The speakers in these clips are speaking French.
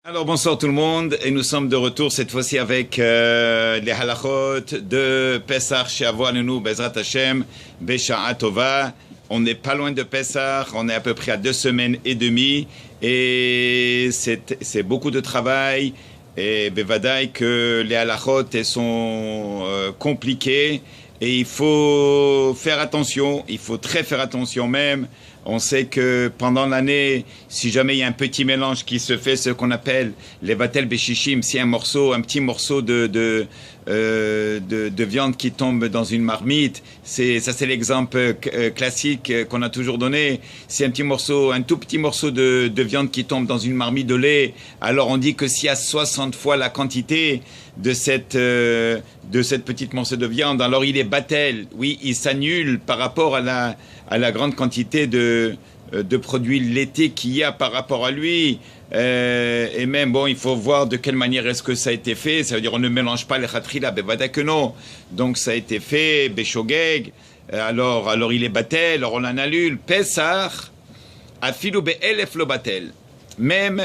Alors bonsoir tout le monde et nous sommes de retour cette fois-ci avec les halachot de Pesach She'avoalenu Bezrat Hashem Besha'a Tova. On n'est pas loin de Pesach, on est à peu près à 2 semaines et demie et c'est beaucoup de travail et bevadaï que les halachot sont compliquées et il faut faire attention, il faut très faire attention même. On sait que pendant l'année, si jamais il y a un petit mélange qui se fait, ce qu'on appelle les vatel beshishim, si un petit morceau de viande qui tombe dans une marmite, c'est l'exemple classique qu'on a toujours donné. Si un tout petit morceau de viande qui tombe dans une marmite de lait, alors on dit que s'il y a 60 fois la quantité de cette petite morceau de viande, alors il est batel. Oui, il s'annule par rapport à la grande quantité de produits laitiers qu'il y a par rapport à lui. Et même, bon, il faut voir de quelle manière est-ce que ça a été fait. Ça veut dire on ne mélange pas les khatrila, bevada que non. Donc ça a été fait, beshogeg. Alors il est batel, alors on en annule. Pesach, afilu be'elef lo batel. Même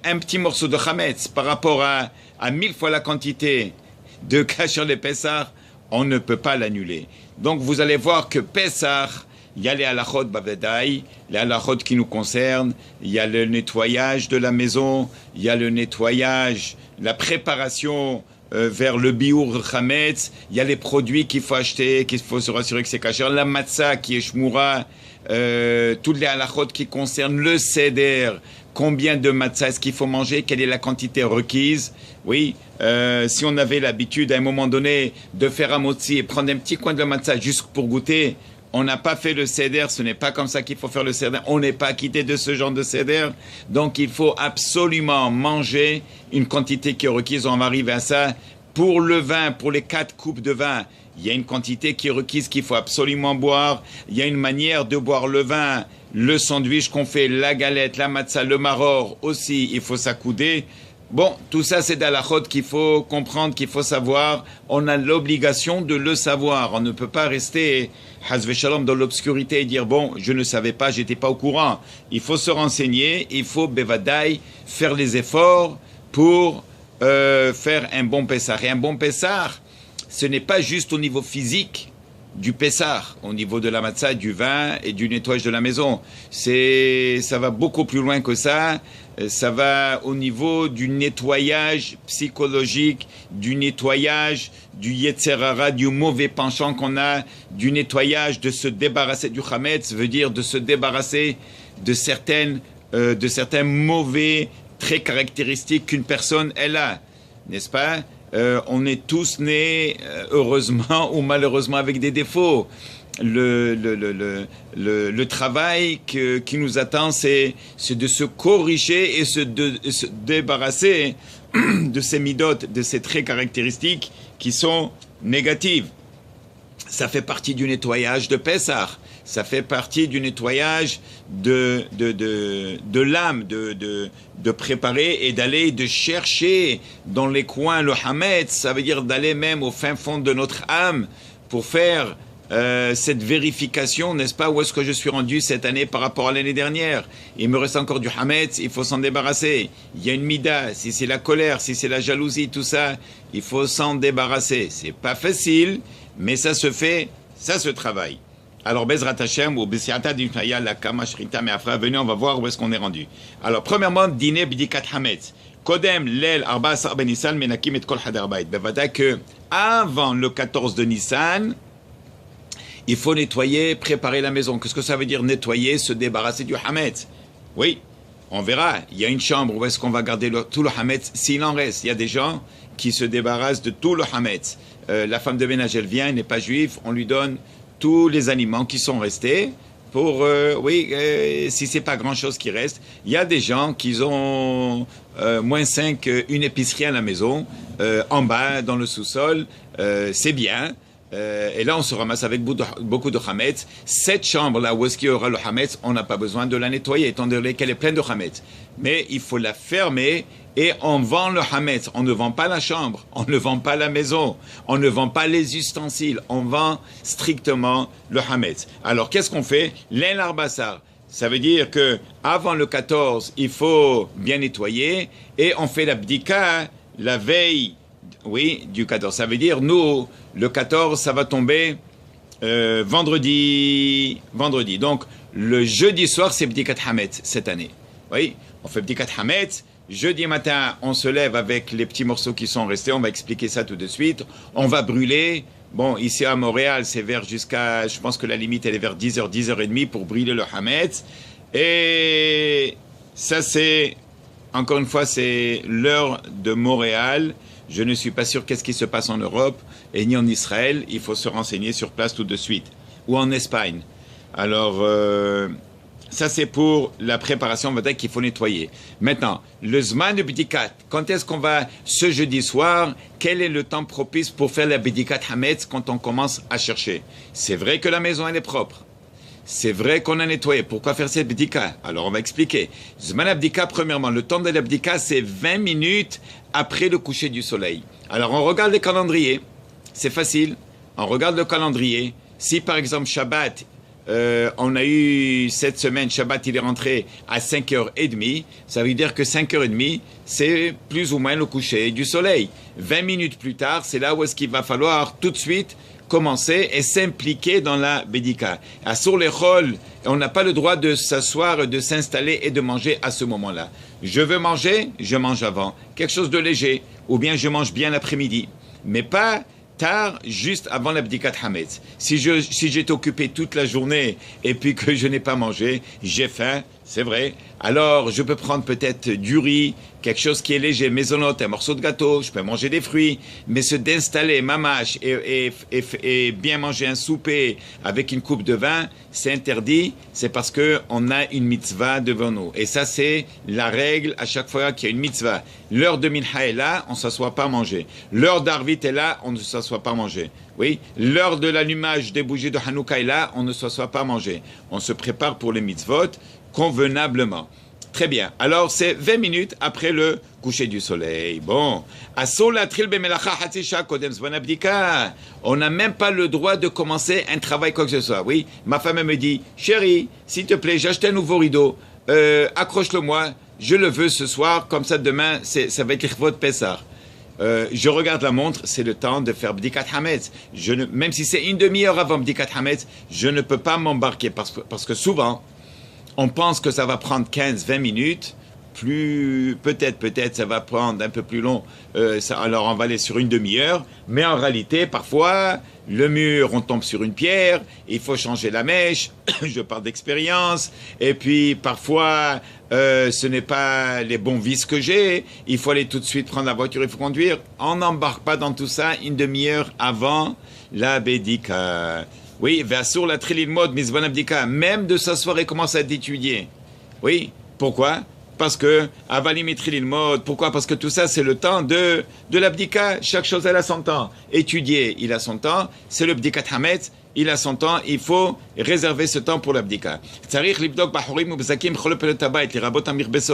un petit morceau de chametz par rapport à 1000 fois la quantité de kasher de Pesach, on ne peut pas l'annuler. Donc vous allez voir que Pesach, il y a les halachot bavedaï, les halachot qui nous concernent, il y a le nettoyage de la maison, il y a le nettoyage, la préparation vers le biour chametz, il y a les produits qu'il faut acheter, qu'il faut se rassurer que c'est kasher, la matzah qui est shmura, toutes les halachot qui concernent le seder, combien de matzah est-ce qu'il faut manger, quelle est la quantité requise. Oui, si on avait l'habitude à un moment donné de faire un motzi et prendre un petit coin de matzah juste pour goûter, on n'a pas fait le seder, ce n'est pas comme ça qu'il faut faire le seder, on n'est pas quitté de ce genre de seder, donc il faut absolument manger une quantité qui est requise, on va arriver à ça. Pour le vin, pour les 4 coupes de vin, il y a une quantité qui est requise qu'il faut absolument boire, il y a une manière de boire le vin, le sandwich qu'on fait, la galette, la matzah, le maror aussi, il faut s'accouder. Bon, tout ça c'est d'halachot qu'il faut comprendre, qu'il faut savoir. On a l'obligation de le savoir. On ne peut pas rester hasve shalom dans l'obscurité et dire bon, je ne savais pas, j'étais pas au courant. Il faut se renseigner, il faut bevadaï faire les efforts pour faire un bon Pessah. Et un bon Pessah, ce n'est pas juste au niveau physique du Pessah, au niveau de la matzah, du vin et du nettoyage de la maison. Ça va beaucoup plus loin que ça. Ça va au niveau du nettoyage psychologique, du nettoyage du Yetzer Hara, du mauvais penchant qu'on a, du nettoyage de se débarrasser du Hametz, veut dire de se débarrasser de certains mauvais traits caractéristiques qu'une personne elle a, n'est-ce pas? On est tous nés, heureusement ou malheureusement, avec des défauts. Le travail qui nous attend, c'est de se corriger et se débarrasser de ces midotes, de ces traits caractéristiques qui sont négatives. Ça fait partie du nettoyage de Pessah. Ça fait partie du nettoyage de l'âme, de préparer et d'aller de chercher dans les coins le hametz. Ça veut dire d'aller même au fin fond de notre âme pour faire cette vérification, n'est-ce pas, où est-ce que je suis rendu cette année par rapport à l'année dernière. Il me reste encore du hametz, il faut s'en débarrasser. Il y a une mida, si c'est la colère, si c'est la jalousie, tout ça, il faut s'en débarrasser. C'est pas facile, mais ça se fait, ça se travaille. Alors, Bezrat Hashem, ou Besiata Dinaya, la Kama Shrita Meafra, venez, on va voir où est-ce qu'on est rendu. Alors, premièrement, dîner Bidikat Hametz. Kodem, Lel, Arba, Asar Ben Nissan, Menakim et Kol Hadar Bait. Bevada que, avant le 14 de Nissan, il faut nettoyer, préparer la maison. Qu'est-ce que ça veut dire nettoyer, se débarrasser du Hametz? Oui, on verra. Il y a une chambre où est-ce qu'on va garder tout le Hametz, s'il en reste. Il y a des gens qui se débarrassent de tout le Hametz. La femme de ménage, elle vient, elle n'est pas juive, on lui donne tous les aliments qui sont restés pour, si c'est pas grand-chose qui reste. Il y a des gens qui ont -5, une épicerie à la maison, en bas, dans le sous-sol, c'est bien. Et là, on se ramasse avec beaucoup de hametz. Cette chambre-là, où est-ce qu'il y aura le hametz, on n'a pas besoin de la nettoyer, étant donné qu'elle est pleine de hametz. Mais il faut la fermer et on vend le hametz. On ne vend pas la chambre, on ne vend pas la maison, on ne vend pas les ustensiles, on vend strictement le hametz. Alors, qu'est-ce qu'on fait? L'un l'arbassar. Ça veut dire que avant le 14, il faut bien nettoyer et on fait l'abdika la veille, oui, du 14. Ça veut dire, nous, le 14, ça va tomber vendredi. Donc, le jeudi soir, c'est Bdikat Hametz cette année. Oui, on fait Bdikat Hametz. Jeudi matin, on se lève avec les petits morceaux qui sont restés. On va expliquer ça tout de suite. On va brûler. Bon, ici à Montréal, c'est vers jusqu'à, je pense que la limite, elle est vers 10h, 10h30 pour brûler le Hametz. Et ça, c'est, encore une fois, c'est l'heure de Montréal. Je ne suis pas sûr qu'est-ce qui se passe en Europe et ni en Israël. Il faut se renseigner sur place tout de suite. Ou en Espagne. Alors, ça c'est pour la préparation, on va dire qu'il faut nettoyer. Maintenant, le Zman de Bdikat, quand est-ce qu'on va, ce jeudi soir, quel est le temps propice pour faire la Bdikat Hametz quand on commence à chercher? C'est vrai que la maison elle est propre. C'est vrai qu'on a nettoyé. Pourquoi faire cette Bdika? Alors on va expliquer. Zman Abdika, premièrement, le temps de l'Abdika, c'est 20 minutes après le coucher du soleil. Alors on regarde les calendriers. C'est facile. On regarde le calendrier. Si par exemple Shabbat, on a eu cette semaine, Shabbat il est rentré à 5h30, ça veut dire que 5h30, c'est plus ou moins le coucher du soleil. 20 minutes plus tard, c'est là où est-ce qu'il va falloir tout de suite commencer et s'impliquer dans la bédika. Sur les rôles, on n'a pas le droit de s'asseoir, de s'installer et de manger à ce moment-là. Je veux manger, je mange avant. Quelque chose de léger. Ou bien je mange bien l'après-midi. Mais pas tard, juste avant l'abdikat hametz. Si j'étais occupé toute la journée et puis que je n'ai pas mangé, j'ai faim, c'est vrai. Alors, je peux prendre peut-être du riz, quelque chose qui est léger, maisonnote, un morceau de gâteau, je peux manger des fruits, mais se d'installer mamache et bien manger un souper avec une coupe de vin, c'est interdit, c'est parce qu'on a une mitzvah devant nous. Et ça, c'est la règle à chaque fois qu'il y a une mitzvah. L'heure de mincha est là, on ne s'assoit pas à manger. L'heure d'arvit est là, on ne s'assoit pas à manger. Oui, l'heure de l'allumage des bougies de Hanouka est là, on ne s'assoit pas à manger. On se prépare pour les mitzvot convenablement. Très bien. Alors, c'est 20 minutes après le coucher du soleil. Bon. On n'a même pas le droit de commencer un travail quoi que ce soit. Oui. Ma femme me dit, chérie, s'il te plaît, j'ai acheté un nouveau rideau. Accroche-le-moi. Je le veux ce soir. Comme ça, demain, ça va être votre Pessah. Je regarde la montre, c'est le temps de faire Bdikat Hametz. Même si c'est une demi-heure avant Bdikat Hametz, je ne peux pas m'embarquer parce que souvent, on pense que ça va prendre 15-20 minutes, peut-être ça va prendre un peu plus long, alors on va aller sur une demi-heure, mais en réalité, parfois, le mur, on tombe sur une pierre, il faut changer la mèche, je parle d'expérience, et puis parfois, ce n'est pas les bons vis que j'ai, il faut aller tout de suite prendre la voiture, il faut conduire. On n'embarque pas dans tout ça une demi-heure avant la bédika. Oui, sur la trilil mode, misvan abdika, même de s'asseoir et commencer à étudier. Oui, pourquoi? Parce que avalim et trilil mode, pourquoi? Parce que tout ça, c'est le temps de l'abdika. Chaque chose, elle a son temps. Étudier, il a son temps. C'est le bdikat hametz, il a son temps. Il faut réserver ce temps pour l'abdika.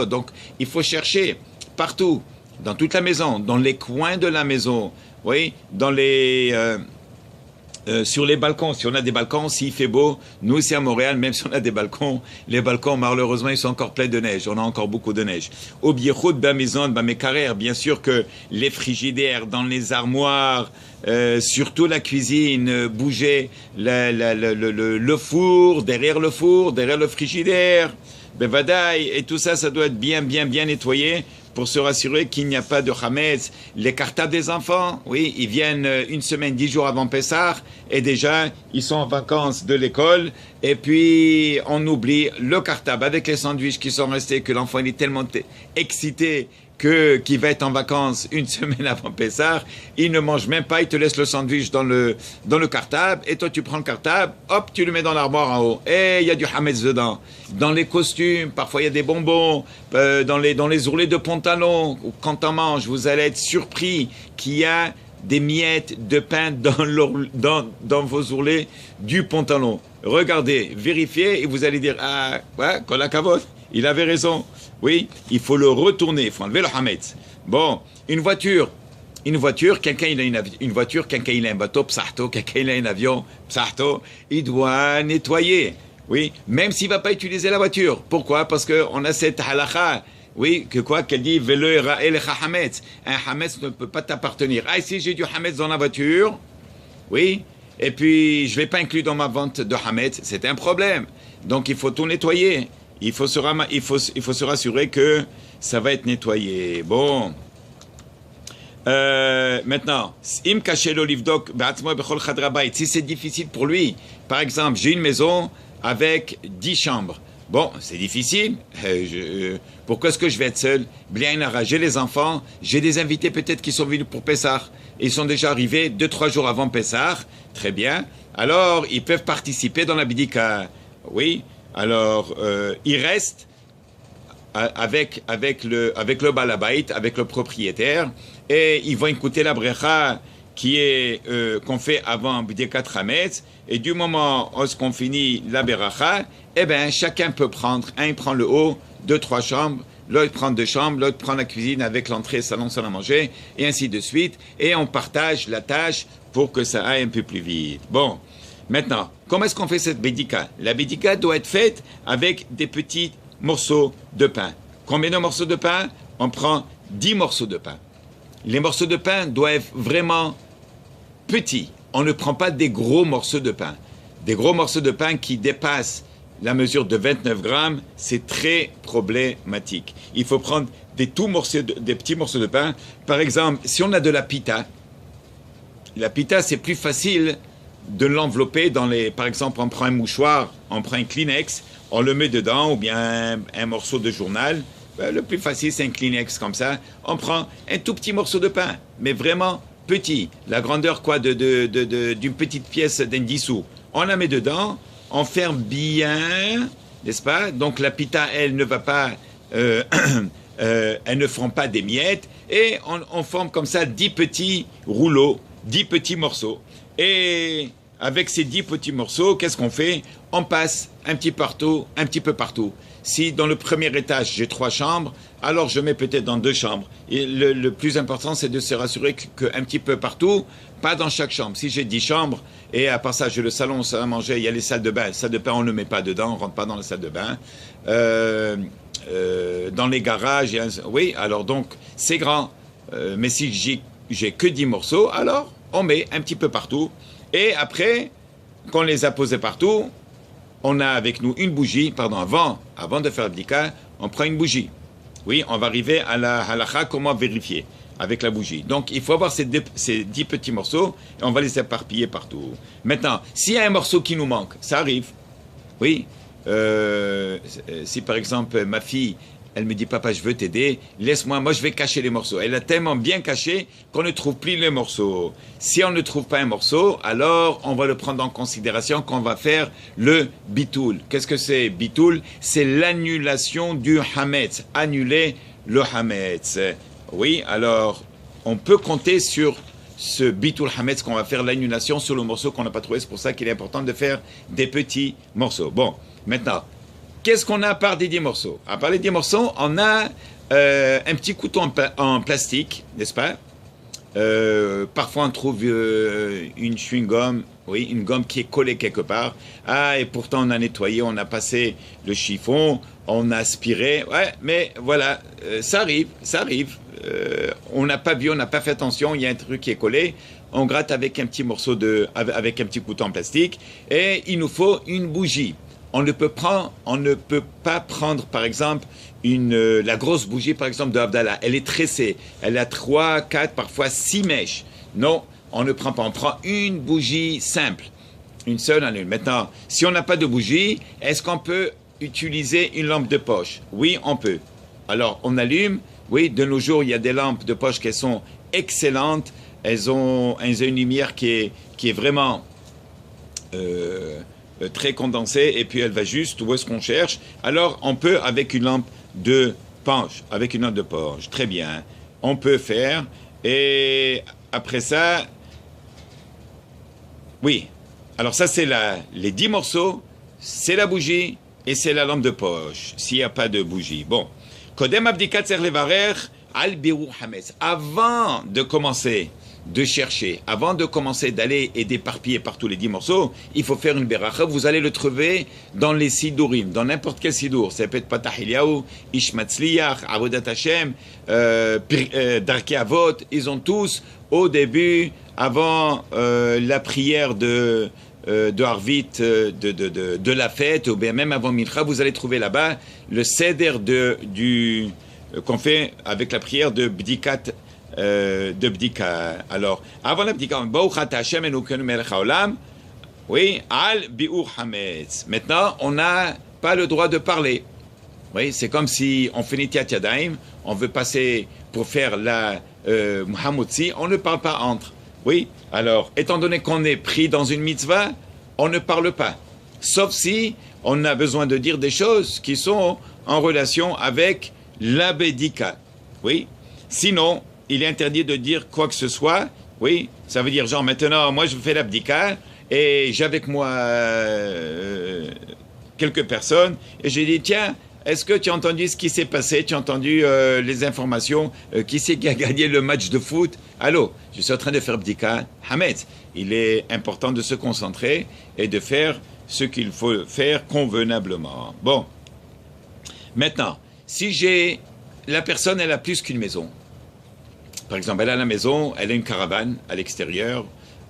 Donc, il faut chercher partout, dans toute la maison, dans les coins de la maison, oui, dans les... sur les balcons, si on a des balcons, s'il fait beau, nous ici à Montréal, même si on a des balcons, les balcons malheureusement ils sont encore pleins de neige, on a encore beaucoup de neige. Au biechot de maison, de mes carrières, bien sûr que les frigidaires, dans les armoires, surtout la cuisine, bouger le four, derrière le frigidaire, bevadaï, et tout ça, ça doit être bien nettoyé pour se rassurer qu'il n'y a pas de hametz. Les cartables des enfants, oui, ils viennent une semaine, 10 jours avant Pessah, et déjà, ils sont en vacances de l'école, et puis on oublie le cartable avec les sandwichs qui sont restés, que l'enfant il est tellement excité qu'il va être en vacances une semaine avant Pessah, il ne mange même pas, il te laisse le sandwich dans le cartable, et toi tu prends le cartable, hop, tu le mets dans l'armoire en haut, et il y a du hametz dedans. Dans les costumes, parfois il y a des bonbons, dans les ourlets de pantalon, quand on mange, vous allez être surpris qu'il y a des miettes de pain dans vos ourlets du pantalon. Regardez, vérifiez, et vous allez dire, ah, ouais, kol hakavod, il avait raison. Oui, il faut le retourner, il faut enlever le hametz. Bon, une voiture, quelqu'un il a une voiture, quelqu'un il a un bateau, psahto, quelqu'un il a un avion, psahto, il doit nettoyer. Oui, même s'il ne va pas utiliser la voiture. Pourquoi? Parce qu'on a cette halakha, oui, que quoi? Qu'elle dit, velo elecha hametz. Un hametz ne peut pas t'appartenir. Ah, si j'ai du hametz dans la voiture, oui, et puis je ne l'ai pas inclus dans ma vente de hametz, c'est un problème. Donc il faut tout nettoyer. Il faut se rassurer que ça va être nettoyé. Bon. Maintenant, si c'est difficile pour lui, par exemple, j'ai une maison avec 10 chambres. Bon, c'est difficile. Pourquoi est-ce que je vais être seul? J'ai les enfants, j'ai des invités peut-être qui sont venus pour Pessah. Ils sont déjà arrivés 2-3 jours avant Pessah. Très bien. Alors, ils peuvent participer dans la bidika. Oui. Alors, ils restent avec le balabait, avec le propriétaire, et ils vont écouter la brecha qu'on fait avant B'dikat Hametz, et du moment où on finit la beracha, eh bien, chacun peut prendre, un prend le haut, 2-3 chambres, l'autre prend 2 chambres, l'autre prend la cuisine avec l'entrée, salon, salle à manger, et ainsi de suite, et on partage la tâche pour que ça aille un peu plus vite. Bon, maintenant, comment est-ce qu'on fait cette bédika? La bédika doit être faite avec des petits morceaux de pain. Combien de morceaux de pain? On prend 10 morceaux de pain. Les morceaux de pain doivent être vraiment petits. On ne prend pas des gros morceaux de pain. Des gros morceaux de pain qui dépassent la mesure de 29 grammes, c'est très problématique. Il faut prendre des petits morceaux de pain. Par exemple, si on a de la pita c'est plus facile de l'envelopper dans les... Par exemple, on prend un mouchoir, on prend un Kleenex, on le met dedans, ou bien un morceau de journal. Le plus facile, c'est un Kleenex comme ça. On prend un tout petit morceau de pain, mais vraiment petit. La grandeur quoi d'une petite pièce d'un 10 sous. On la met dedans, on ferme bien, n'est-ce pas? Donc la pita, elle ne va pas... elles ne feront pas des miettes. Et on forme comme ça 10 petits rouleaux, 10 petits morceaux. Et avec ces 10 petits morceaux, qu'est-ce qu'on fait? On passe un petit peu partout. Si dans le premier étage, j'ai 3 chambres, alors je mets peut-être dans 2 chambres. Et le plus important, c'est de se rassurer qu'un petit peu partout, pas dans chaque chambre. Si j'ai 10 chambres, et à part ça, j'ai le salon, salle à manger, il y a les salles de bain. Les salles de bain, on ne met pas dedans, on ne rentre pas dans la salle de bain. Dans les garages, oui, alors donc, c'est grand. Mais si j'ai que 10 morceaux, alors on met un petit peu partout. Et après, qu'on les a posés partout, on a avec nous une bougie, avant de faire le bdika, on prend une bougie. Oui, on va arriver à la halakha, comment vérifier avec la bougie. Donc, il faut avoir ces 10 petits morceaux et on va les éparpiller partout. Maintenant, s'il y a un morceau qui nous manque, ça arrive. Oui, si par exemple ma fille, elle me dit, papa, je veux t'aider, laisse-moi, moi je vais cacher les morceaux. Elle a tellement bien caché qu'on ne trouve plus les morceaux. Si on ne trouve pas un morceau, alors on va le prendre en considération quand on va faire le bitoul. Qu'est-ce que c'est bitoul? C'est l'annulation du hametz, annuler le hametz. Oui, alors on peut compter sur ce bitoul hametz qu'on va faire l'annulation sur le morceau qu'on n'a pas trouvé. C'est pour ça qu'il est important de faire des petits morceaux. Bon, maintenant, qu'est-ce qu'on a à part des 10 morceaux? À part les 10 morceaux, on a un petit couteau en plastique, n'est-ce pas? Parfois, on trouve une chewing-gum, oui, une gomme qui est collée quelque part. Ah, et pourtant, on a nettoyé, on a passé le chiffon, on a aspiré. Ouais, mais voilà, ça arrive. On n'a pas vu, on n'a pas fait attention, il y a un truc qui est collé. On gratte avec un petit morceau avec un petit couteau en plastique. Et il nous faut une bougie. On ne peut pas prendre, par exemple, la grosse bougie, par exemple, de Havdalah. Elle est tressée. Elle a 3, 4, parfois 6 mèches. Non, on ne prend pas. On prend une bougie simple. Une seule en une. Maintenant, si on n'a pas de bougie, est-ce qu'on peut utiliser une lampe de poche? Oui, on peut. Alors, on allume. Oui, de nos jours, il y a des lampes de poche qui sont excellentes. Elles ont une lumière qui est vraiment... très condensée, et puis elle va juste où est-ce qu'on cherche. Alors on peut avec une lampe de poche, très bien, on peut faire. Et après ça, oui, alors ça c'est les 10 morceaux, c'est la bougie et c'est la lampe de poche s'il n'y a pas de bougie. Bon, Kodem abdikat ser levarer al biru hametz. Avant de commencer de chercher. Avant de commencer d'aller et d'éparpiller par tous les 10 morceaux, il faut faire une beracha. Vous allez le trouver dans les sidurim, dans n'importe quel sidur. Ça peut être Patach Eliyahu, Ishmatzliach, Avodat Hashem, Darkei Avot. Ils ont tous, au début, avant la prière de Harvit, de la fête, ou bien même avant Mincha, vous allez trouver là-bas le seder qu'on fait avec la prière de Bdikat, Alors, avant la Bdika, oui, al bi'ur hametz. Maintenant, on n'a pas le droit de parler. Oui, c'est comme si on fait Nitiat Yadayim, on veut passer pour faire la Muhammoudsi, on ne parle pas entre. Oui, alors, étant donné qu'on est pris dans une mitzvah, on ne parle pas. Sauf si on a besoin de dire des choses qui sont en relation avec la Bédika. Oui, sinon, il est interdit de dire quoi que ce soit. Oui, ça veut dire, genre, maintenant, moi, je fais l'abdika et j'ai avec moi quelques personnes et j'ai dit, tiens, est-ce que tu as entendu ce qui s'est passé? Tu as entendu les informations? Qui c'est qui a gagné le match de foot? Allô, je suis en train de faire bdika. Hamed, il est important de se concentrer et de faire ce qu'il faut faire convenablement. Bon, maintenant, si la personne, elle a plus qu'une maison. Par exemple, elle a la maison, elle a une caravane à l'extérieur,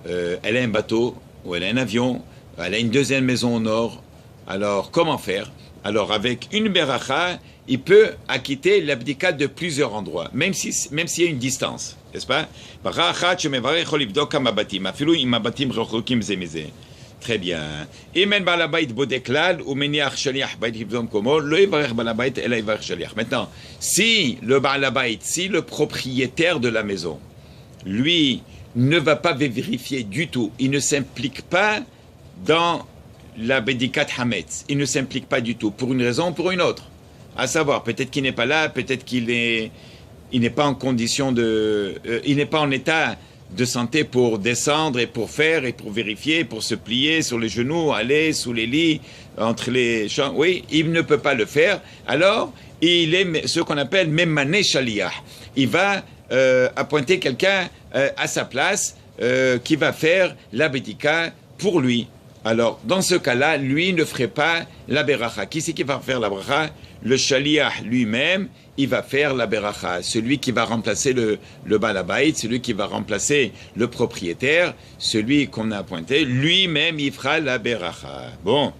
elle a un bateau, ou elle a un avion, elle a une deuxième maison au nord. Alors, comment faire? Alors, avec une beracha, il peut acquitter l'abdika de plusieurs endroits, même s'il y a une distance, n'est-ce pas? Très bien. Maintenant, si le propriétaire de la maison, lui, ne va pas vérifier du tout, il ne s'implique pas dans la Bédikat Hametz, il ne s'implique pas du tout, pour une raison ou pour une autre. À savoir, peut-être qu'il n'est pas là, peut-être qu'il n'est pas en condition il n'est pas en état de santé pour descendre et pour faire et pour vérifier, pour se plier sur les genoux, aller sous les lits, entre les champs. Oui, il ne peut pas le faire. Alors, il est ce qu'on appelle Memané Shaliach. Il va appointer quelqu'un à sa place qui va faire la Bédika pour lui. Alors, dans ce cas-là, lui ne ferait pas la beracha. Qui c'est qui va faire la beracha? Le shaliach lui-même, il va faire la beracha. Celui qui va remplacer le balabait, celui qui va remplacer le propriétaire, celui qu'on a appointé, lui-même, il fera la beracha. Bon.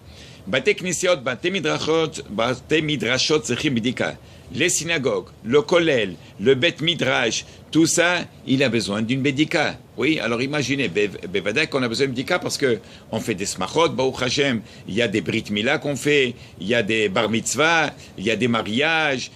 Bate knisiot, bate midrashot, tzrichim bidika. Les synagogues, le kollel, le bet midrash, tout ça, il a besoin d'une bédika. Oui, alors imaginez, Bevadek, qu'on a besoin de bédika parce qu'on fait des smachot, Baruch Hashem, il y a des brit mila qu'on fait, il y a des bar mitzvah, il y a des mariages,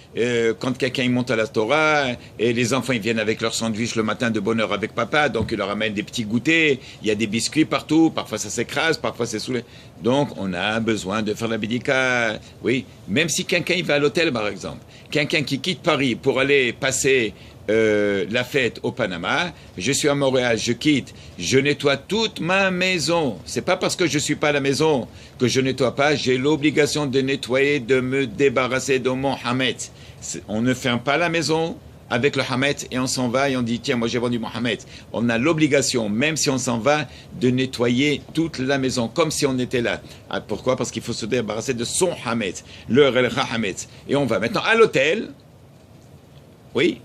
quand quelqu'un monte à la Torah, et les enfants ils viennent avec leur sandwich le matin de bonne heure avec papa, donc ils leur amènent des petits goûters, il y a des biscuits partout, parfois ça s'écrase, parfois c'est sous les... Donc on a besoin de faire la bédika, oui, même si quelqu'un il va à l'hôtel par exemple, quelqu'un qui quitte Paris pour aller passer la fête au Panama, je suis à Montréal, je quitte, je nettoie toute ma maison. C'est pas parce que je suis pas à la maison que je nettoie pas, j'ai l'obligation de nettoyer, de me débarrasser de mon hametz. On ne ferme pas la maison avec le hametz et on s'en va et on dit tiens, moi j'ai vendu mon hametz. On a l'obligation, même si on s'en va, de nettoyer toute la maison comme si on était là. Ah, pourquoi? Parce qu'il faut se débarrasser de son hametz, le hametz. Et on va maintenant à l'hôtel. Oui.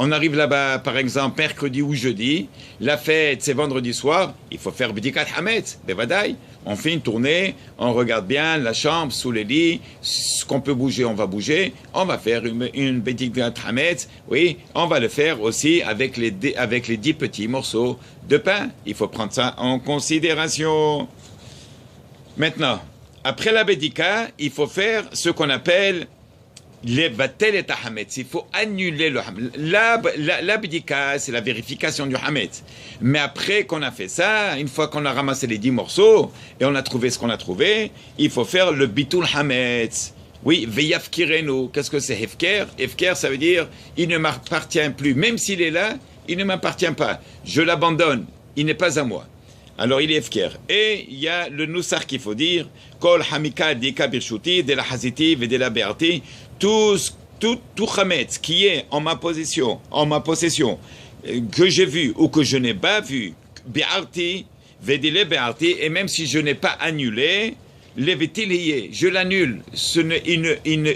On arrive là-bas, par exemple, mercredi ou jeudi. La fête, c'est vendredi soir. Il faut faire Bdikat Hametz, Bevadaï. On fait une tournée, on regarde bien la chambre, sous les lits. Ce qu'on peut bouger, on va bouger. On va faire une Bdikat Hametz. Oui, on va le faire aussi avec les 10 petits morceaux de pain. Il faut prendre ça en considération. Maintenant, après la Bdika, il faut faire ce qu'on appelle il faut annuler le hametz. La bdika, c'est la vérification du hametz. Mais après qu'on a fait ça, une fois qu'on a ramassé les 10 morceaux et on a trouvé ce qu'on a trouvé, il faut faire le bitul hametz. Oui, veyafkirenu. Qu'est-ce que c'est hefker? Hefker, ça veut dire il ne m'appartient plus. Même s'il est là, il ne m'appartient pas. Je l'abandonne. Il n'est pas à moi. Alors il est efker. Et il y a le noussar qu'il faut dire. Kol hamika dika birshuti, de la haziti, de la berti. Tout chametz qui est en ma possession, que j'ai vu ou que je n'ai pas vu, bi'arti, vedile bi'arti, et même si je n'ai pas annulé, levetil je l'annule, il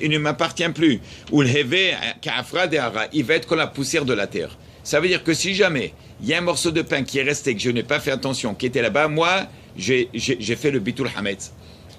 ne m'appartient plus. Ou le heve ka'afra de'ara, il va être comme la poussière de la terre. Ça veut dire que si jamais il y a un morceau de pain qui est resté, que je n'ai pas fait attention, qui était là-bas, moi, j'ai fait le bitul hametz.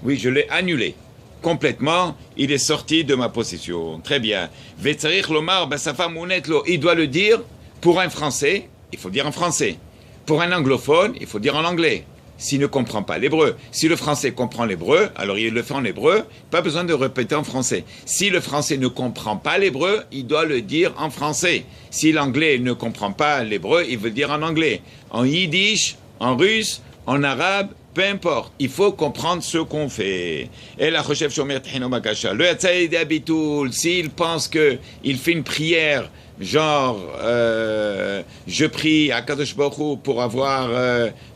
Oui, je l'ai annulé. Complètement, il est sorti de ma possession. Très bien. Vetzarich lomar basafa munetlo. Il doit le dire pour un Français, il faut le dire en français. Pour un anglophone, il faut le dire en anglais. S'il ne comprend pas l'hébreu. Si le français comprend l'hébreu, alors il le fait en hébreu, pas besoin de répéter en français. Si le français ne comprend pas l'hébreu, il doit le dire en français. Si l'anglais ne comprend pas l'hébreu, il veut le dire en anglais. En yiddish, en russe, en arabe, peu importe, il faut comprendre ce qu'on fait. Et la Choshev Shomer Tehino Makasha, le Hatzaïd Abitul, s'il pense qu'il fait une prière, genre, je prie à Kadosh Baruch Hu pour avoir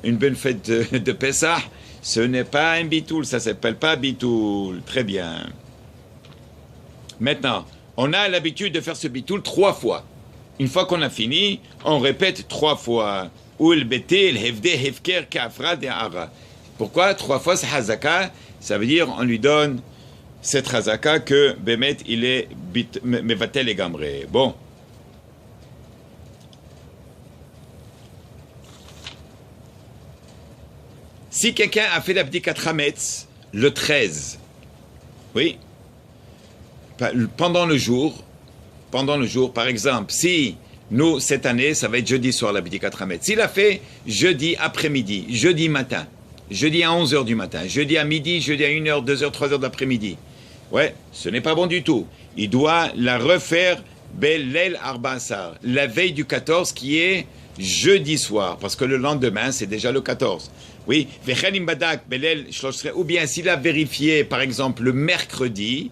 une bonne fête de Pessah, ce n'est pas un Bitul, ça ne s'appelle pas Bitul. Très bien. Maintenant, on a l'habitude de faire ce Bitul 3 fois. Une fois qu'on a fini, on répète 3 fois. Pourquoi 3 fois c'est Hazaka? Ça veut dire on lui donne cette Hazaka que Bémet il est Mevatel et Gamré. Bon. Si quelqu'un a fait l'abdikat Hametz le 13, oui, pendant le jour, par exemple, si nous, cette année, ça va être jeudi soir, l'abdikat Hametz. S'il a fait jeudi après-midi, jeudi matin, jeudi à 11h du matin, jeudi à midi, jeudi à 1h, 2h, 3h d'après-midi, ouais, ce n'est pas bon du tout. Il doit la refaire Belel Arbasar, la veille du 14 qui est jeudi soir, parce que le lendemain, c'est déjà le 14. Oui, ou bien s'il a vérifié, par exemple, le mercredi,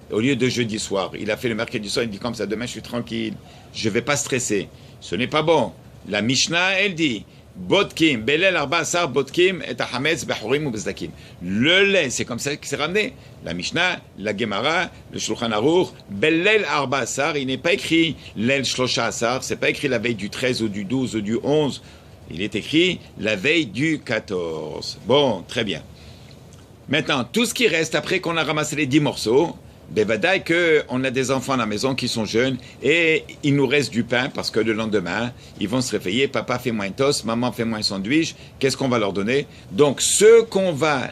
au lieu de jeudi soir, il a fait le mercredi soir, il dit comme ça, demain je suis tranquille, je ne vais pas stresser. Ce n'est pas bon. La Mishnah, elle dit, Bodkim, Belel Arba Asar Bodkim et Hametz Behurim ou Bezdakim. Le lait, c'est comme ça que c'est ramené. La Mishnah, la Gemara, le Shulchan Aruch, Belel Arba Asar, il n'est pas écrit Lel Shlosha Asar, c'est pas écrit la veille du 13 ou du 12 ou du 11. Il est écrit la veille du 14. Bon, très bien. Maintenant, tout ce qui reste après qu'on a ramassé les 10 morceaux, Bevadaï qu'on a des enfants à la maison qui sont jeunes et il nous reste du pain parce que le lendemain, ils vont se réveiller, papa fait moins toast, maman fait moins sandwich, qu'est-ce qu'on va leur donner? Donc, ce qu'on va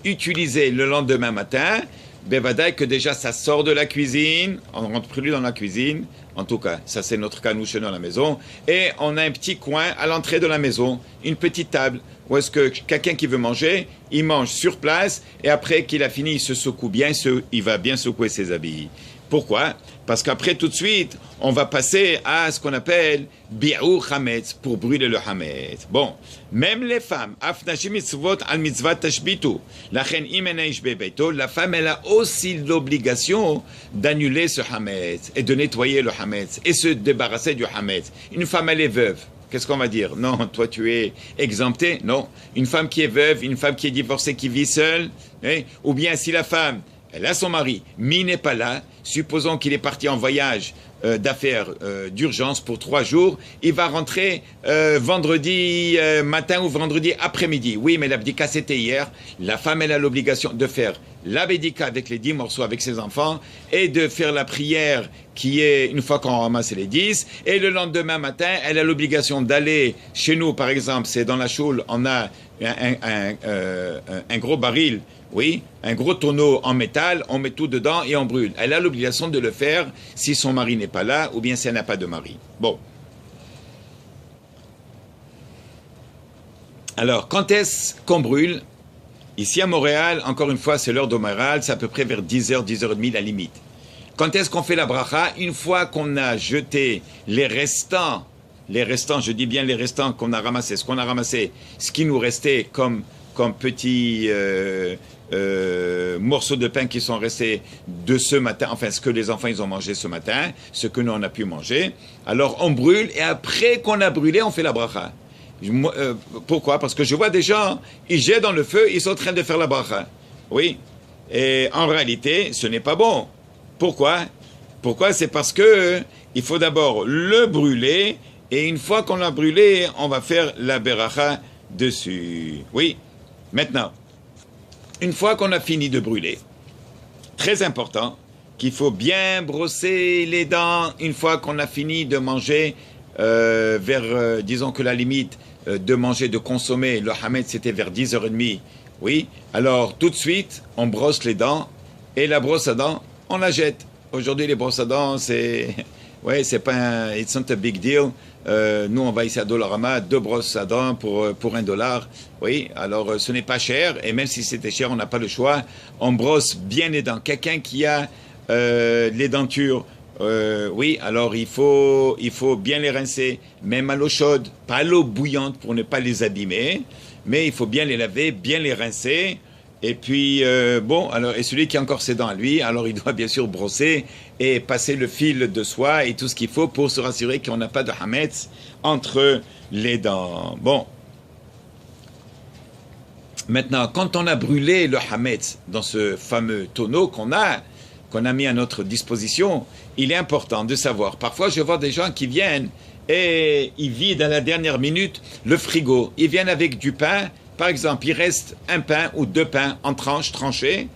utiliser le lendemain matin, Bevadaï que déjà ça sort de la cuisine, on rentre plus dans la cuisine, en tout cas, ça c'est notre cas nous chez nous à la maison, et on a un petit coin à l'entrée de la maison, une petite table, où est-ce que quelqu'un qui veut manger, il mange sur place, et après qu'il a fini, il se secoue bien, il va bien secouer ses habits. Pourquoi? Parce qu'après, tout de suite, on va passer à ce qu'on appelle bi'ur hametz, pour brûler le hametz. Bon, même les femmes, afnashim mitzvot al mitzvat tashbitu, lachen imenaish bebeito, la femme, elle a aussi l'obligation d'annuler ce hametz, et de nettoyer le hametz, et se débarrasser du hametz. Une femme, elle est veuve. Qu'est-ce qu'on va dire? Non, toi tu es exempté? Non. Une femme qui est veuve, une femme qui est divorcée, qui vit seule, hein? Ou bien si la femme, elle a son mari, mais il n'est pas là, supposons qu'il est parti en voyage d'affaires d'urgence pour 3 jours, il va rentrer vendredi matin ou vendredi après-midi. Oui, mais l'abdika c'était hier. La femme, elle a l'obligation de faire l'abdika avec les 10 morceaux avec ses enfants et de faire la prière qui est une fois qu'on ramasse les 10. Et le lendemain matin, elle a l'obligation d'aller chez nous, par exemple, c'est dans la choule, on a un gros baril. Oui, un gros tonneau en métal, on met tout dedans et on brûle. Elle a l'obligation de le faire si son mari n'est pas là ou bien si elle n'a pas de mari. Bon. Alors, quand est-ce qu'on brûle? Ici à Montréal, encore une fois, c'est l'heure d'Oméral, c'est à peu près vers 10h, 10h30 la limite. Quand est-ce qu'on fait la bracha? Une fois qu'on a jeté les restants, je dis bien les restants qu'on a ramassés, ce qu'on a ramassé, ce qui nous restait comme petits morceaux de pain qui sont restés de ce matin, enfin ce que les enfants ils ont mangé ce matin, ce que nous on a pu manger. Alors on brûle et après qu'on a brûlé, on fait la bracha. Pourquoi? Parce que je vois des gens, ils jettent dans le feu, ils sont en train de faire la bracha. Oui. Et en réalité, ce n'est pas bon. Pourquoi? C'est parce que il faut d'abord le brûler Et une fois qu'on l'a brûlé, on va faire la beracha dessus. Oui. Maintenant, une fois qu'on a fini de brûler, très important, qu'il faut bien brosser les dents une fois qu'on a fini de manger disons que la limite de manger, de consommer le hametz, c'était vers 10h30. Oui, alors tout de suite, on brosse les dents et la brosse à dents, on la jette. Aujourd'hui, les brosses à dents, c'est... Ouais, c'est pas un... It's not a big deal. Nous, on va ici à Dollarama, 2 brosses à dents pour $1. Oui, alors ce n'est pas cher. Et même si c'était cher, on n'a pas le choix. On brosse bien les dents. Quelqu'un qui a les dentures, oui, alors il faut bien les rincer, même à l'eau chaude, pas à l'eau bouillante pour ne pas les abîmer, mais il faut bien les laver, bien les rincer. Et puis, bon, alors, et celui qui a encore ses dents à lui, alors il doit bien sûr brosser et passer le fil de soie et tout ce qu'il faut pour se rassurer qu'on n'a pas de hametz entre les dents. Bon. Maintenant, quand on a brûlé le hametz dans ce fameux tonneau qu'on a mis à notre disposition, il est important de savoir. Parfois, je vois des gens qui viennent et ils vident à la dernière minute le frigo. Ils viennent avec du pain. Par exemple, il reste un pain ou 2 pains en tranches tranchées.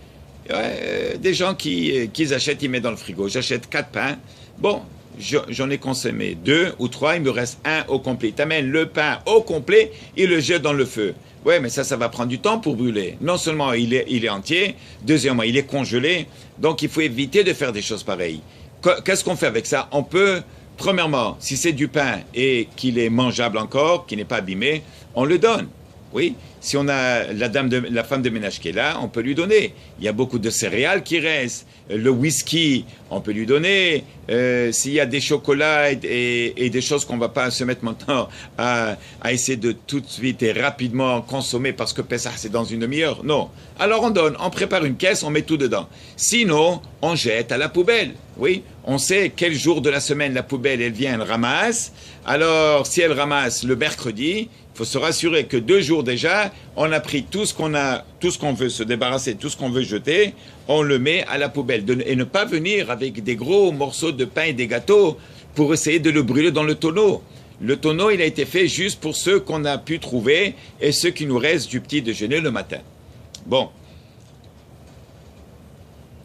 Des gens qui achètent, ils mettent dans le frigo. J'achète 4 pains. Bon, j'en ai consommé 2 ou 3, il me reste un au complet. Tu amènes le pain au complet et le jettes dans le feu. Ouais, mais ça va prendre du temps pour brûler. Non seulement il est entier, deuxièmement, il est congelé. Donc, il faut éviter de faire des choses pareilles. Qu'est-ce qu'on fait avec ça? On peut, premièrement, si c'est du pain et qu'il est mangeable encore, qu'il n'est pas abîmé, on le donne. Oui, si on a la femme de ménage qui est là, on peut lui donner. Il y a beaucoup de céréales qui restent. Le whisky, on peut lui donner. S'il y a des chocolats et des choses qu'on ne va pas se mettre maintenant à essayer de tout de suite et rapidement consommer parce que Pessah c'est dans une demi-heure. Non. Alors on donne, on prépare une caisse, on met tout dedans. Sinon, on jette à la poubelle. Oui, on sait quel jour de la semaine la poubelle, elle vient, elle ramasse. Alors, si elle ramasse le mercredi, il faut se rassurer que 2 jours déjà, on a pris tout ce qu'on veut se débarrasser, tout ce qu'on veut jeter, on le met à la poubelle. Et ne pas venir avec des gros morceaux de pain et des gâteaux pour essayer de le brûler dans le tonneau. Le tonneau, il a été fait juste pour ceux qu'on a pu trouver et ceux qui nous restent du petit déjeuner le matin. Bon.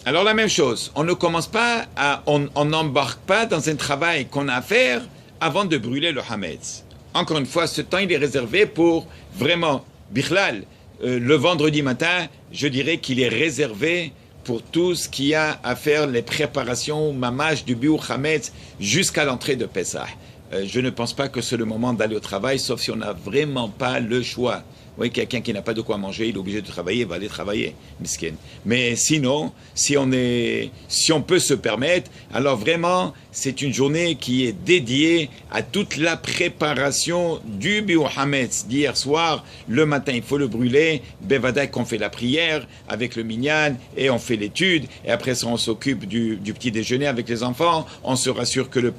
Alors la même chose, on ne commence pas on n'embarque pas dans un travail qu'on a à faire avant de brûler le hametz. Encore une fois, ce temps, il est réservé pour vraiment, bichlal, le vendredi matin, je dirais qu'il est réservé pour tout ce qui a à faire les préparations, mamage du biur hametz jusqu'à l'entrée de Pessah. Je ne pense pas que c'est le moment d'aller au travail, sauf si on n'a vraiment pas le choix. Oui, quelqu'un qui n'a pas de quoi manger, il est obligé de travailler, il va aller travailler, miskin. Mais sinon, si on peut se permettre, alors vraiment, c'est une journée qui est dédiée à toute la préparation du biur hametz. D'hier soir, le matin, il faut le brûler. Bevadak, on fait la prière avec le minyan et on fait l'étude. Et après ça, on s'occupe du petit déjeuner avec les enfants. On se rassure que le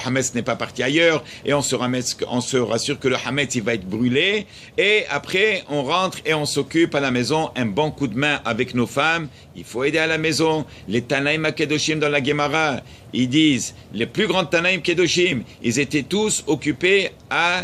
hametz n'est pas parti ailleurs. Et on se rassure que le hametz, il va être brûlé. Et après, on rentre et on s'occupe à la maison, un bon coup de main avec nos femmes. Il faut aider à la maison. Les Tanaïm Kedoshim dans la Gemara, ils disent, les plus grands Tanaïm Kedoshim, ils étaient tous occupés à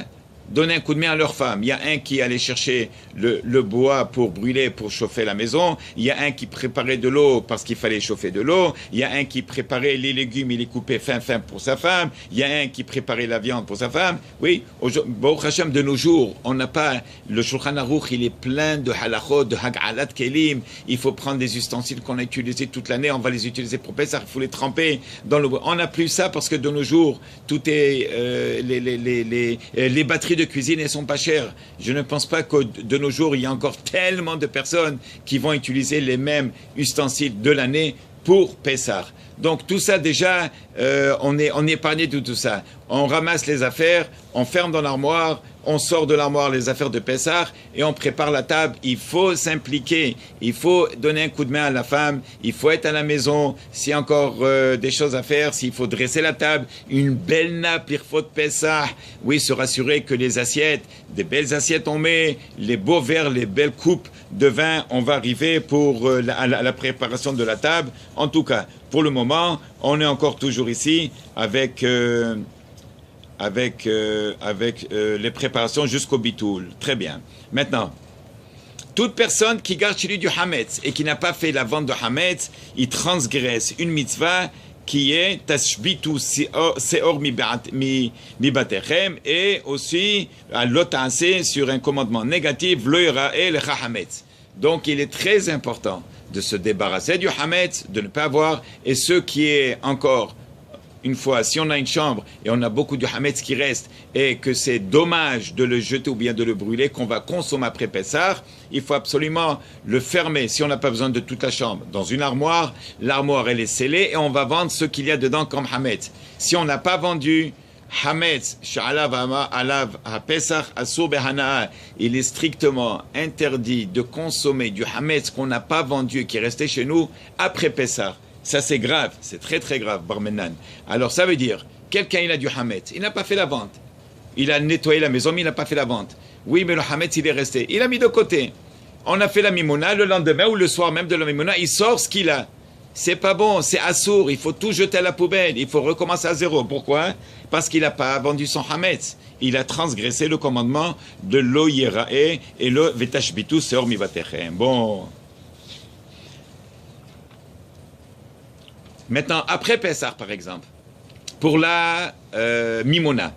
donner un coup de main à leurs femmes. Il y a un qui allait chercher le bois pour brûler, pour chauffer la maison. Il y a un qui préparait de l'eau parce qu'il fallait chauffer de l'eau. Il y a un qui préparait les légumes, il les coupait fin pour sa femme. Il y a un qui préparait la viande pour sa femme. Oui, Baruch Hashem, de nos jours, on n'a pas... Le Shulchan Aruch, il est plein de halachot, de hag'alat kelim. Il faut prendre des ustensiles qu'on a utilisés toute l'année. On va les utiliser pour Pessah. Il faut les tremper dans le bois. On n'a plus ça parce que de nos jours, tout est... les batteries de cuisine, elles sont pas chères. Je ne pense pas que de nos jours, il y a encore tellement de personnes qui vont utiliser les mêmes ustensiles de l'année pour Pessah. Donc tout ça déjà, on est épargné de tout ça. On ramasse les affaires, on ferme dans l'armoire, on sort de l'armoire les affaires de Pessah et on prépare la table. Il faut s'impliquer, il faut donner un coup de main à la femme, il faut être à la maison, s'il y a encore des choses à faire, s'il faut dresser la table, une belle nappe, il faut de Pessah. Oui, se rassurer que les assiettes, des belles assiettes on met, les beaux verres, les belles coupes de vin, on va arriver pour la préparation de la table. En tout cas, pour le moment, on est encore toujours ici avec les préparations jusqu'au bitoul. Très bien. Maintenant, toute personne qui garde chez lui du hametz et qui n'a pas fait la vente de hametz, il transgresse une mitzvah qui est tashbitu seor mi batechem et aussi à l'otansé sur un commandement négatif lo yira'e lecha hametz. Donc il est très important de se débarrasser du hametz, de ne pas avoir, et ce qui est encore une fois, si on a une chambre et on a beaucoup de hametz qui reste et que c'est dommage de le jeter ou bien de le brûler, qu'on va consommer après Pessah, il faut absolument le fermer, si on n'a pas besoin de toute la chambre, dans une armoire. L'armoire, elle est scellée et on va vendre ce qu'il y a dedans comme hametz. Si on n'a pas vendu hametz, alav ha-Pesach asur behana'a, il est strictement interdit de consommer du hametz qu'on n'a pas vendu et qui est resté chez nous après Pessah. Ça, c'est grave, c'est très très grave, Barmenan. Alors, ça veut dire, quelqu'un, il a du hametz, il n'a pas fait la vente. Il a nettoyé la maison, mais il n'a pas fait la vente. Oui, mais le hametz, il est resté. Il a mis de côté. On a fait la mimouna, le lendemain ou le soir même de la mimouna, il sort ce qu'il a. C'est pas bon, c'est assour, il faut tout jeter à la poubelle, il faut recommencer à zéro. Pourquoi? Parce qu'il n'a pas vendu son hametz. Il a transgressé le commandement de lo yira'e et lo vetashbitu seor mi batechem. Bon. Maintenant, après Pessah, par exemple, pour la mimona.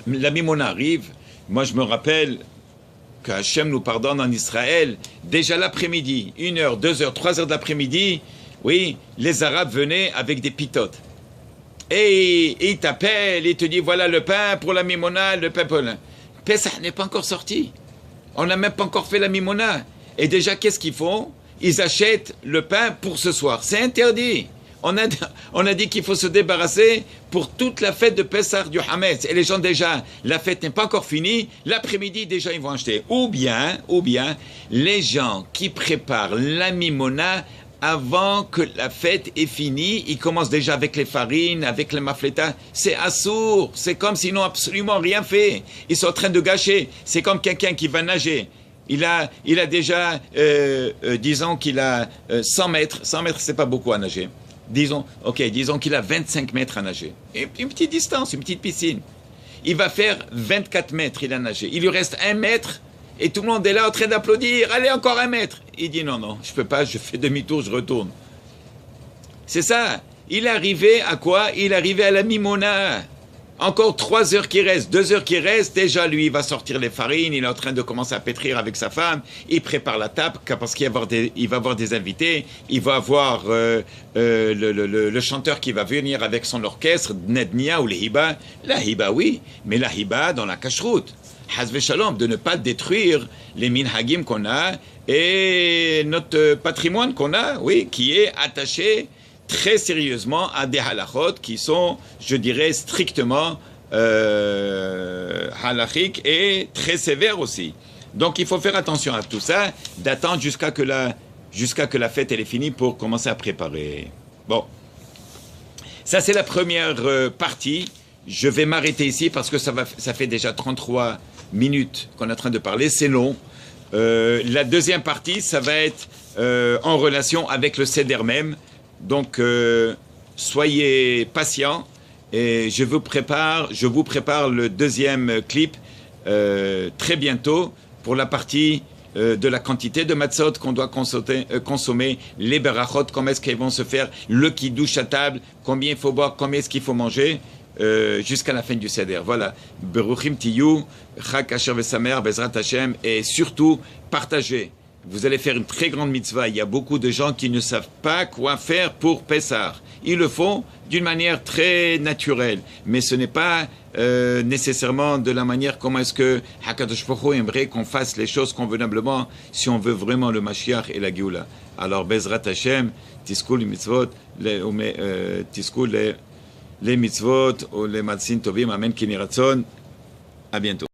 La mimona arrive. Moi, je me rappelle que Hachem nous pardonne en Israël. Déjà l'après-midi, 1h, 2h, 3h de l'après-midi, oui, les Arabes venaient avec des pitotes. Et ils t'appellent, ils te disent, voilà le pain pour la mimona, le pain pour le... Pessah n'est pas encore sorti. On n'a même pas encore fait la mimona. Et déjà, qu'est-ce qu'ils font? Ils achètent le pain pour ce soir. C'est interdit. On a dit qu'il faut se débarrasser pour toute la fête de Pessah du hametz. Et les gens déjà, la fête n'est pas encore finie. L'après-midi, déjà, ils vont acheter. Ou bien, les gens qui préparent la mimona avant que la fête est finie, ils commencent déjà avec les farines, avec les mafletas. C'est assourd. C'est comme s'ils n'ont absolument rien fait. Ils sont en train de gâcher. C'est comme quelqu'un qui va nager. Il a déjà, disons qu'il a 100 mètres. 100 mètres, c'est pas beaucoup à nager. Disons qu'il a 25 mètres à nager. Et une petite distance, une petite piscine. Il va faire 24 mètres, il a nagé. Il lui reste 1 mètre et tout le monde est là en train d'applaudir. Allez, encore 1 mètre. Il dit non, je peux pas, je fais demi-tour, je retourne. C'est ça. Il est arrivé à quoi? Il est arrivé à la mimona. Encore 3 heures qui restent, 2 heures qui restent, déjà lui il va sortir les farines, il est en train de commencer à pétrir avec sa femme, il prépare la table parce qu'il va avoir des invités, il va avoir le chanteur qui va venir avec son orchestre, Nednia ou les hiba. La hiba oui, mais la hiba dans la cacheroute. Hazve shalom, de ne pas détruire les minhagim qu'on a et notre patrimoine qu'on a, oui, qui est attaché très sérieusement à des halachot qui sont, je dirais, strictement halachiques et très sévères aussi. Donc il faut faire attention à tout ça, d'attendre jusqu'à que la fête elle est finie pour commencer à préparer. Bon, ça c'est la première partie. Je vais m'arrêter ici parce que ça fait déjà 33 minutes qu'on est en train de parler, c'est long. La deuxième partie, ça va être en relation avec le seder même. Donc, soyez patients et je vous prépare le deuxième clip très bientôt pour la partie de la quantité de matzot qu'on doit consommer, les berachot, comment est-ce qu'elles vont se faire, le kiddush à table, combien il faut boire, combien est-ce qu'il faut manger, jusqu'à la fin du seder. Voilà. Beruchim tiyu, chag asher v'samer, bezrat Hashem, et surtout, partagez. Vous allez faire une très grande mitzvah. Il y a beaucoup de gens qui ne savent pas quoi faire pour Pessah. Ils le font d'une manière très naturelle, mais ce n'est pas nécessairement de la manière comment est-ce que Hakadosh Baruch Hu aimerait qu'on fasse les choses convenablement si on veut vraiment le Mashiach et la Géoula. Alors, Bezrat Hashem, tiskou les mitzvot, tiskou les mitzvot ou les matzin tovim, amen, kini ratzon. À bientôt.